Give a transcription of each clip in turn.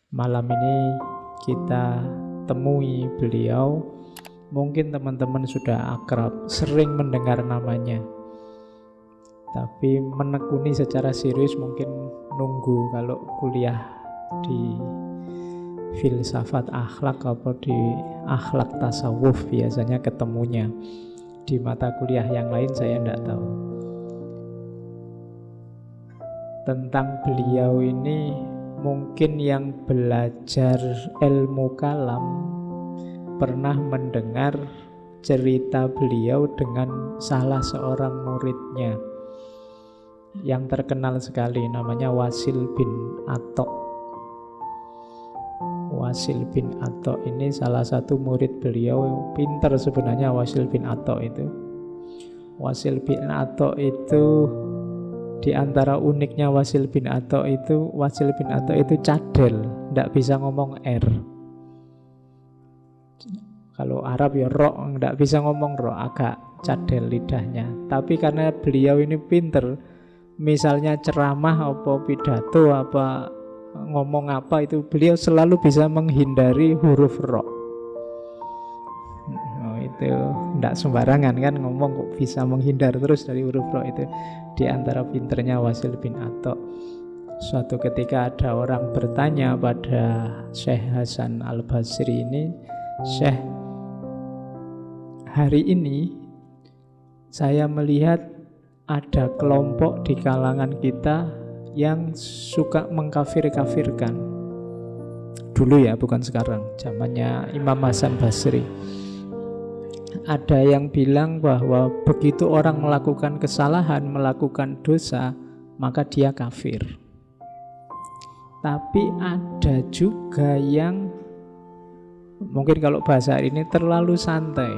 Malam ini kita temui beliau. Mungkin teman-teman sudah akrab, sering mendengar namanya. Tapi menekuni secara serius mungkin nunggu kalau kuliah di filsafat akhlak atau di akhlak tasawuf biasanya ketemunya. Di mata kuliah yang lain saya tidak tahu. Tentang beliau ini mungkin yang belajar ilmu kalam pernah mendengar cerita beliau dengan salah seorang muridnya yang terkenal sekali, namanya Wasil bin Atok. Wasil bin Atok ini salah satu murid beliau, pinter sebenarnya Wasil bin Atok itu. Wasil bin Atok itu, di antara uniknya Wasil bin Atok itu cadel, tidak bisa ngomong R. Kalau Arab ya ro, tidak bisa ngomong ro, agak cadel lidahnya. Tapi karena beliau ini pinter, misalnya ceramah apa pidato apa ngomong apa itu, beliau selalu bisa menghindari huruf ro. Itu tidak sembarangan kan ngomong, kok bisa menghindar terus dari huruf ro. Itu di antara pinternya Wasil bin Atok. Suatu ketika ada orang bertanya pada Syekh Hasan Al-Basri ini, "Syekh, hari ini saya melihat ada kelompok di kalangan kita yang suka mengkafir-kafirkan." Dulu ya, bukan sekarang, zamannya Imam Hasan Basri. Ada yang bilang bahwa begitu orang melakukan kesalahan, melakukan dosa, maka dia kafir. Tapi ada juga yang mungkin kalau bahasa ini terlalu santai.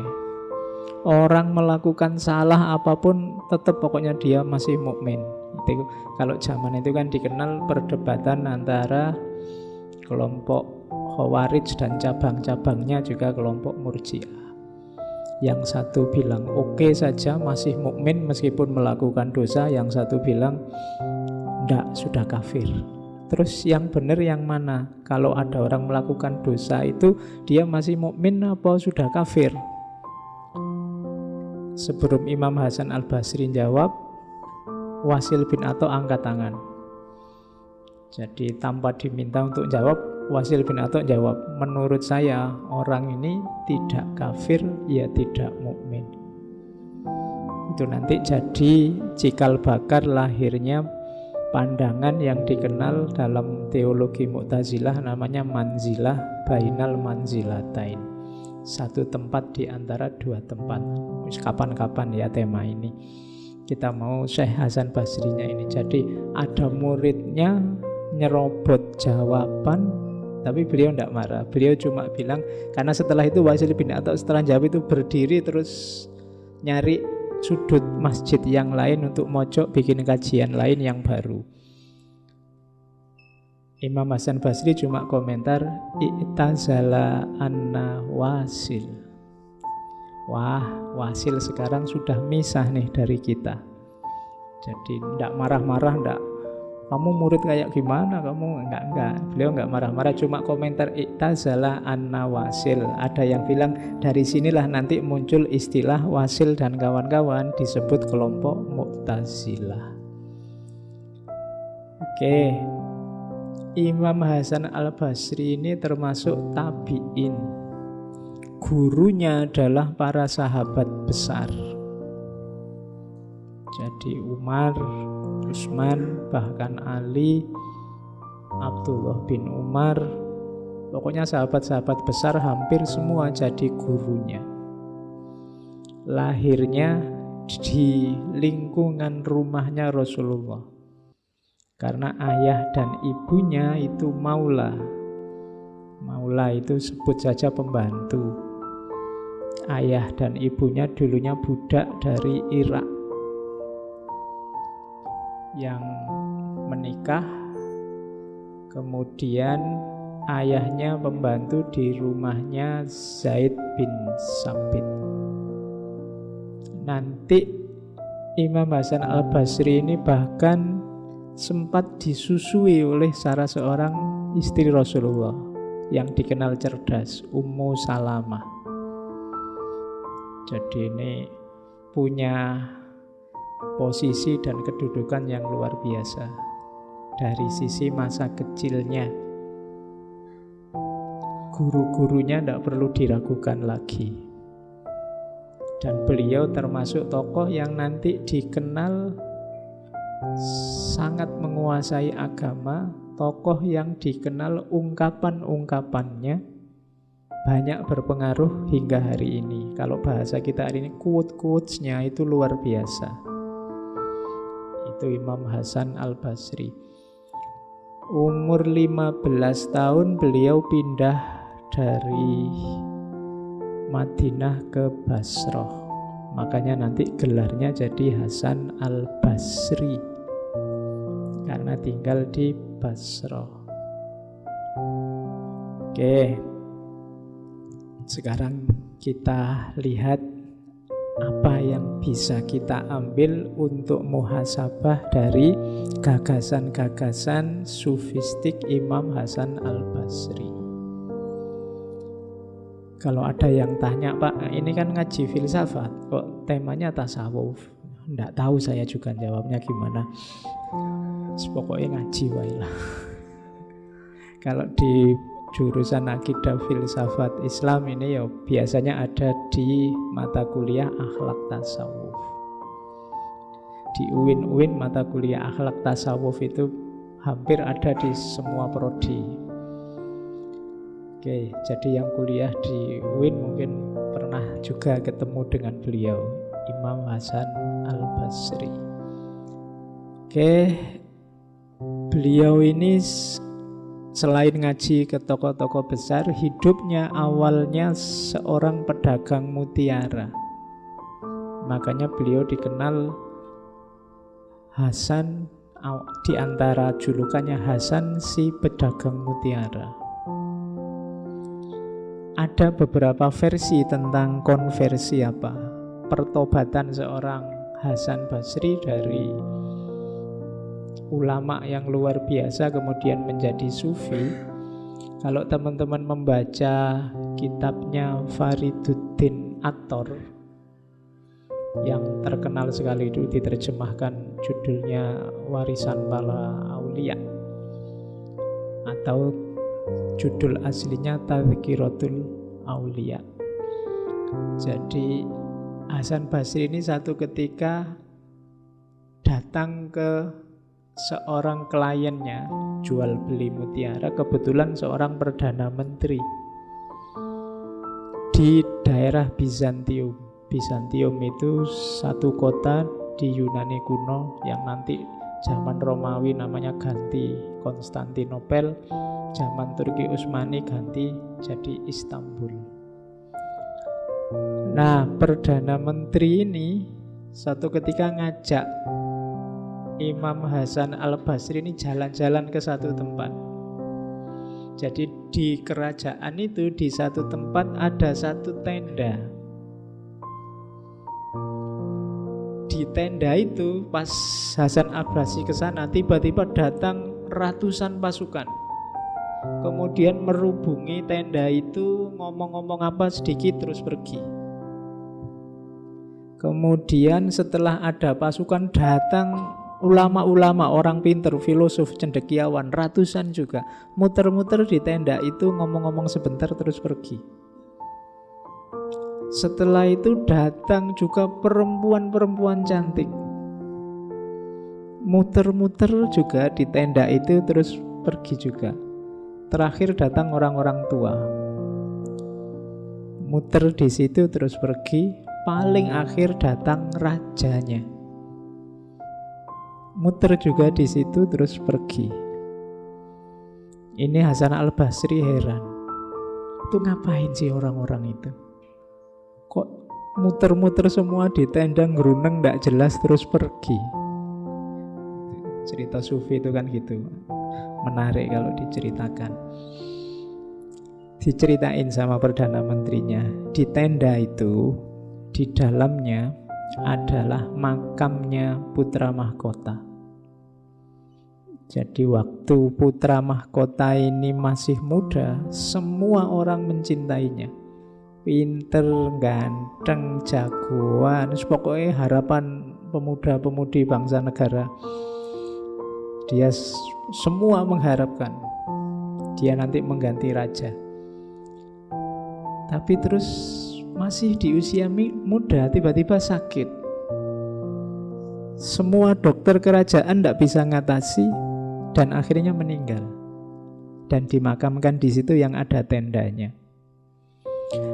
Orang melakukan salah apapun tetap pokoknya dia masih mukmin. Itu kalau zaman itu kan dikenal perdebatan antara kelompok Khawarij dan cabang-cabangnya juga kelompok Murji'ah. Yang satu bilang oke saja masih mukmin meskipun melakukan dosa, yang satu bilang enggak, sudah kafir. Terus yang benar yang mana? Kalau ada orang melakukan dosa itu dia masih mukmin apa sudah kafir? Sebelum Imam Hasan Al-Basri jawab, Wasil bin Atok angkat tangan. Jadi tanpa diminta untuk jawab, Wasil bin Atok jawab, "Menurut saya orang ini tidak kafir, ya tidak mukmin." Itu nanti jadi cikal bakal lahirnya pandangan yang dikenal dalam teologi Mu'tazilah, namanya manzilah bainal manzilatain. Satu tempat di antara dua tempat. Kapan-kapan ya tema ini kita mau Syekh Hasan Basrinya ini. Jadi ada muridnya nyerobot jawaban, tapi beliau tidak marah. Beliau cuma bilang, karena setelah itu Wasil bin Atok setelah jawab itu berdiri terus nyari sudut masjid yang lain untuk mojok bikin kajian lain yang baru. Imam Hasan Basri cuma komentar, "I'tazala anna Wasil." Wah, Wasil sekarang sudah misah nih dari kita. Jadi tidak marah-marah, tidak kamu murid kayak gimana kamu, enggak. Beliau enggak marah-marah, cuma komentar "I'tazala anna Wasil." Ada yang bilang dari sinilah nanti muncul istilah Wasil dan kawan-kawan disebut kelompok Mu'tazilah. Oke. Imam Hasan Al-Basri ini termasuk tabi'in. Gurunya adalah para sahabat besar. Jadi Umar, Utsman, bahkan Ali, Abdullah bin Umar, pokoknya sahabat-sahabat besar hampir semua jadi gurunya. Lahirnya di lingkungan rumahnya Rasulullah. Karena ayah dan ibunya itu maula. Maula itu sebut saja pembantu. Ayah dan ibunya dulunya budak dari Irak yang menikah. Kemudian ayahnya pembantu di rumahnya Zaid bin Sabit. Nanti Imam Hasan Al-Basri ini bahkan sempat disusui oleh salah seorang istri Rasulullah yang dikenal cerdas, Ummu Salamah. Jadi ini punya posisi dan kedudukan yang luar biasa dari sisi masa kecilnya. Guru-gurunya tidak perlu diragukan lagi. Dan beliau termasuk tokoh yang nanti dikenal sangat menguasai agama, tokoh yang dikenal ungkapan-ungkapannya banyak berpengaruh hingga hari ini. Kalau bahasa kita hari ini, quote-quotesnya itu luar biasa. Itu Imam Hasan Al-Basri. Umur 15 tahun beliau pindah dari Madinah ke Basrah. Makanya nanti gelarnya jadi Hasan Al-Basri, karena tinggal di Basrah. Oke, sekarang kita lihat apa yang bisa kita ambil untuk muhasabah dari gagasan-gagasan sufistik Imam Hasan Al-Basri. Kalau ada yang tanya, Pak, ini kan ngaji filsafat, kok temanya tasawuf? Nggak tahu saya juga jawabnya gimana. Pokoknya ngaji wae lah. Kalau di jurusan akidah filsafat Islam ini ya biasanya ada di mata kuliah akhlak tasawuf. Di UIN mata kuliah akhlak tasawuf itu hampir ada di semua prodi. Oke, jadi yang kuliah di UIN mungkin pernah juga ketemu dengan beliau, Imam Hasan Al-Basri. Oke, beliau ini selain ngaji ke tokoh-tokoh besar, hidupnya awalnya seorang pedagang mutiara. Makanya beliau dikenal Hasan, di antara julukannya Hasan si pedagang mutiara. Ada beberapa versi tentang konversi pertobatan seorang Hasan Basri dari ulama yang luar biasa kemudian menjadi sufi. Kalau teman-teman membaca kitabnya Fariduddin Attor yang terkenal sekali, itu diterjemahkan judulnya Warisan Para Aulia, atau judul aslinya Tadhkiratul Aulia. Jadi Hasan Basri ini satu ketika datang ke seorang kliennya jual beli mutiara, kebetulan seorang perdana menteri di daerah Bizantium. Bizantium itu satu kota di Yunani kuno yang nanti zaman Romawi namanya ganti Konstantinopel, zaman Turki Utsmani ganti jadi Istanbul. Nah, Perdana Menteri ini satu ketika ngajak Imam Hasan Al-Basri ini jalan-jalan ke satu tempat. Jadi di kerajaan itu, di satu tempat ada satu tenda. Di tenda itu pas Hasan Al-Basri ke sana, tiba-tiba datang ratusan pasukan. Kemudian merubungi tenda itu, ngomong-ngomong apa sedikit terus pergi. Kemudian setelah ada pasukan datang ulama-ulama, orang pinter, filosof, cendekiawan, ratusan juga, muter-muter di tenda itu, ngomong-ngomong sebentar terus pergi. Setelah itu datang juga perempuan-perempuan cantik, muter-muter juga di tenda itu terus pergi juga. Terakhir datang orang-orang tua, muter di situ terus pergi. Paling akhir datang rajanya, muter juga di situ terus pergi. Ini Hasan Al-Basri heran, itu ngapain sih orang-orang itu? Kok muter-muter semua di tenda, ngeruneng gak jelas terus pergi? Cerita sufi itu kan gitu, menarik kalau diceritakan. Diceritain sama Perdana Menterinya, di tenda itu di dalamnya adalah makamnya putra mahkota. Jadi waktu putra mahkota ini masih muda, semua orang mencintainya. Pinter, ganteng, jagoan, pokoknya harapan pemuda-pemudi bangsa negara. Dia semua mengharapkan dia nanti mengganti raja. Tapi terus masih di usia muda tiba-tiba sakit. Semua dokter kerajaan tidak bisa ngatasi dan akhirnya meninggal. Dan dimakamkan di situ yang ada tendanya.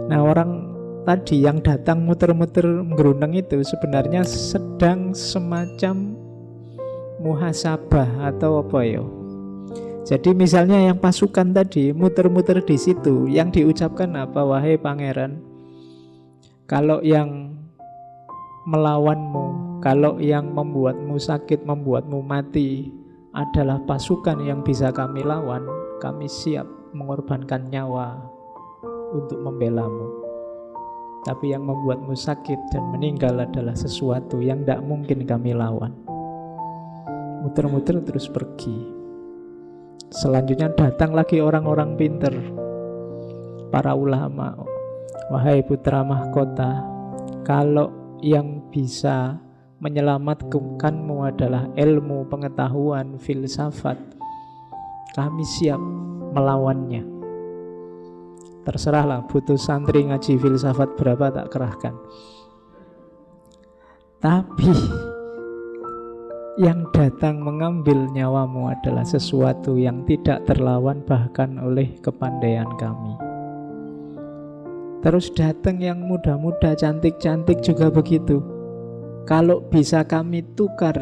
Nah, orang tadi yang datang muter-muter ngerundeng itu sebenarnya sedang semacam muhasabah atau apa ya. Jadi misalnya yang pasukan tadi muter-muter di situ, yang diucapkan apa? Wahai pangeran, kalau yang melawanmu, kalau yang membuatmu sakit, membuatmu mati adalah pasukan yang bisa kami lawan, kami siap mengorbankan nyawa untuk membelamu. Tapi yang membuatmu sakit dan meninggal adalah sesuatu yang tidak mungkin kami lawan. Muter-muter terus pergi. Selanjutnya datang lagi orang-orang pinter, para ulama. Wahai putra mahkota, kalau yang bisa menyelamatkanmu adalah ilmu, pengetahuan, filsafat, kami siap melawannya. Terserahlah, butuh santri ngaji filsafat berapa tak kerahkan. Tapi yang datang mengambil nyawamu adalah sesuatu yang tidak terlawan bahkan oleh kepandaian kami. Terus datang yang muda-muda, cantik-cantik juga begitu. Kalau bisa kami tukar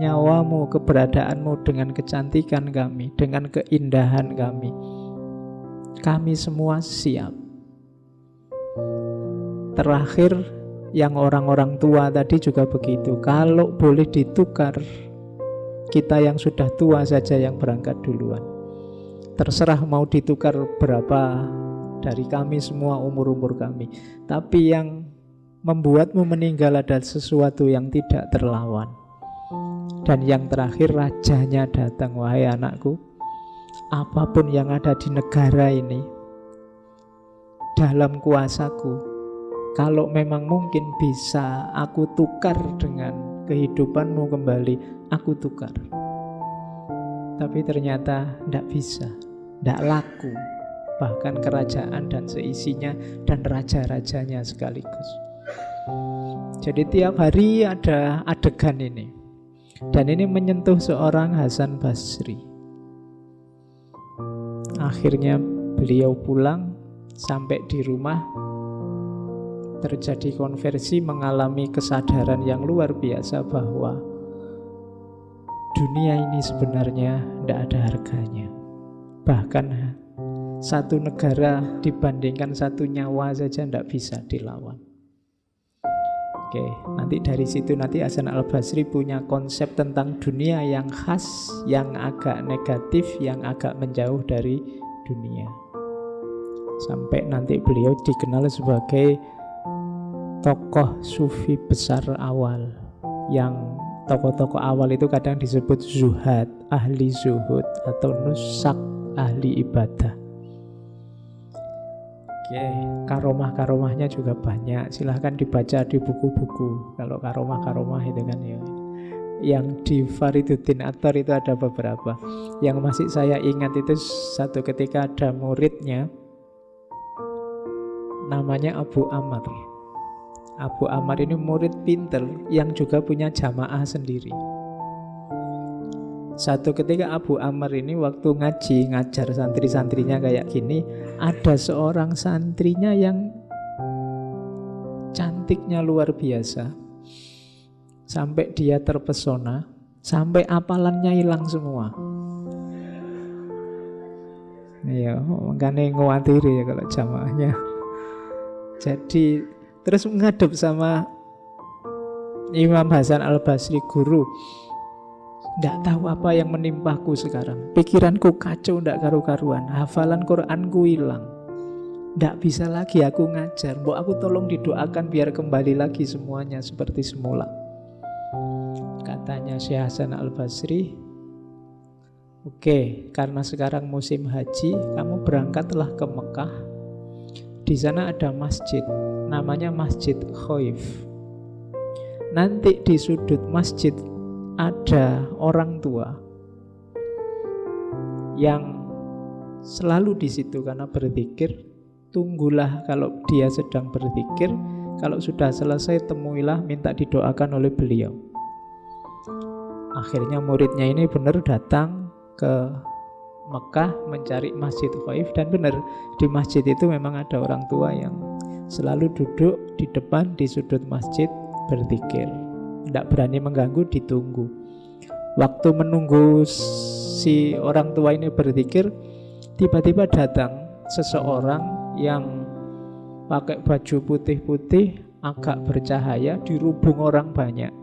nyawamu, keberadaanmu dengan kecantikan kami, dengan keindahan kami, kami semua siap. Terakhir yang orang-orang tua tadi juga begitu. Kalau boleh ditukar, kita yang sudah tua saja yang berangkat duluan. Terserah mau ditukar berapa dari kami semua, umur-umur kami. Tapi yang membuatmu meninggal adalah sesuatu yang tidak terlawan. Dan yang terakhir, rajanya datang. Wahai anakku, apapun yang ada di negara ini dalam kuasaku, kalau memang mungkin bisa aku tukar dengan kehidupanmu kembali, aku tukar. Tapi ternyata tidak bisa, tidak laku. Bahkan kerajaan dan seisinya dan raja-rajanya sekaligus. Jadi tiap hari ada adegan ini. Dan ini menyentuh seorang Hasan Basri. Akhirnya beliau pulang, sampai di rumah terjadi konversi, mengalami kesadaran yang luar biasa bahwa dunia ini sebenarnya tidak ada harganya. Bahkan satu negara dibandingkan satu nyawa saja tidak bisa dilawan. Oke, nanti dari situ nanti Hasan Al-Basri punya konsep tentang dunia yang khas, yang agak negatif, yang agak menjauh dari dunia. Sampai nanti beliau dikenal sebagai tokoh sufi besar awal. Yang tokoh-tokoh awal itu kadang disebut zuhad, ahli zuhud, atau nusak, ahli ibadah. Oke, karomah-karomahnya juga banyak. Silahkan dibaca di buku-buku. Kalau karomah-karomah itu kan ya. Yang di Fariduddin Attar itu ada beberapa. Yang masih saya ingat itu satu ketika ada muridnya, namanya Abu Amr. Abu Amr ini murid pinter yang juga punya jamaah sendiri. Satu ketika Abu Amr ini waktu ngaji, ngajar santri-santrinya kayak gini, ada seorang santrinya yang cantiknya luar biasa. Sampai dia terpesona, sampai apalannya hilang semua. Iya, makanya ngawatiri ya kalau jamaahnya. Jadi terus menghadap sama Imam Hasan Al-Basri, guru, tidak tahu apa yang menimpaku sekarang. Pikiranku kacau, tidak karu-karuan. Hafalan Quranku hilang. Tidak bisa lagi aku ngajar. Mbok aku tolong didoakan biar kembali lagi semuanya seperti semula. Katanya Syekh Hasan Al-Basri, Oke, karena sekarang musim haji, kamu berangkatlah ke Mekah. Di sana ada masjid, namanya Masjid Khaif. Nanti di sudut masjid ada orang tua yang selalu di situ karena berzikir. Tunggulah kalau dia sedang berzikir. Kalau sudah selesai, temuilah, minta didoakan oleh beliau. Akhirnya muridnya ini benar datang ke Mekah mencari Masjid Khaif, dan benar di masjid itu memang ada orang tua yang selalu duduk di depan di sudut masjid berzikir. Tidak berani mengganggu, ditunggu. Waktu menunggu si orang tua ini berzikir, tiba-tiba datang seseorang yang pakai baju putih-putih agak bercahaya, dirubung orang banyak.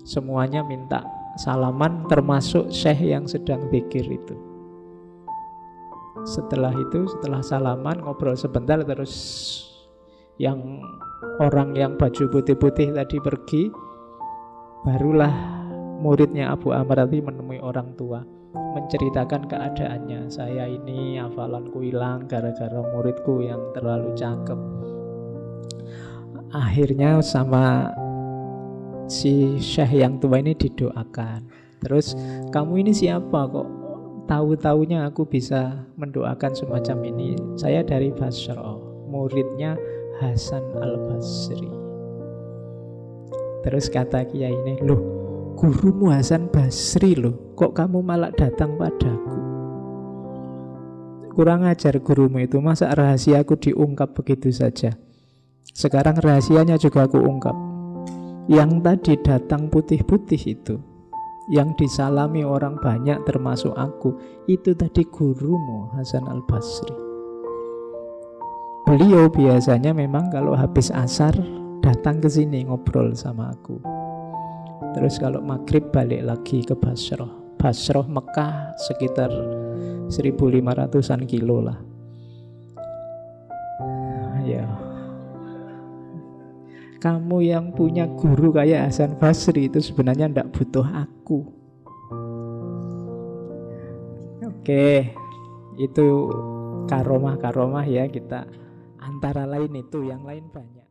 Semuanya minta salaman, termasuk syekh yang sedang zikir itu. Setelah itu, setelah salaman, ngobrol sebentar, terus yang orang yang baju putih-putih tadi pergi. Barulah muridnya Abu Amr tadi menemui orang tua, menceritakan keadaannya. Saya ini hafalanku hilang gara-gara muridku yang terlalu cakep. Akhirnya sama si syekh yang tua ini didoakan. Terus, kamu ini siapa kok tahu-taunya aku bisa mendoakan semacam ini? Saya dari Basrah, muridnya Hasan Al-Basri. Terus kata kiai ini, loh, gurumu Hasan Basri loh, kok kamu malah datang padaku? Kurang ajar gurumu itu, masa rahasiaku diungkap begitu saja? Sekarang rahasianya juga aku ungkap. Yang tadi datang putih-putih itu, yang disalami orang banyak termasuk aku, itu tadi gurumu Hasan Al-Basri. Beliau biasanya memang kalau habis asar datang ke sini ngobrol sama aku. Terus kalau maghrib balik lagi ke Basrah. Basrah Mekah sekitar 1.500-an kilo lah. Ya, kamu yang punya guru kayak Hasan Basri itu sebenarnya tidak butuh aku. Oke, itu karomah-karomah ya kita. Antara lain itu, yang lain banyak.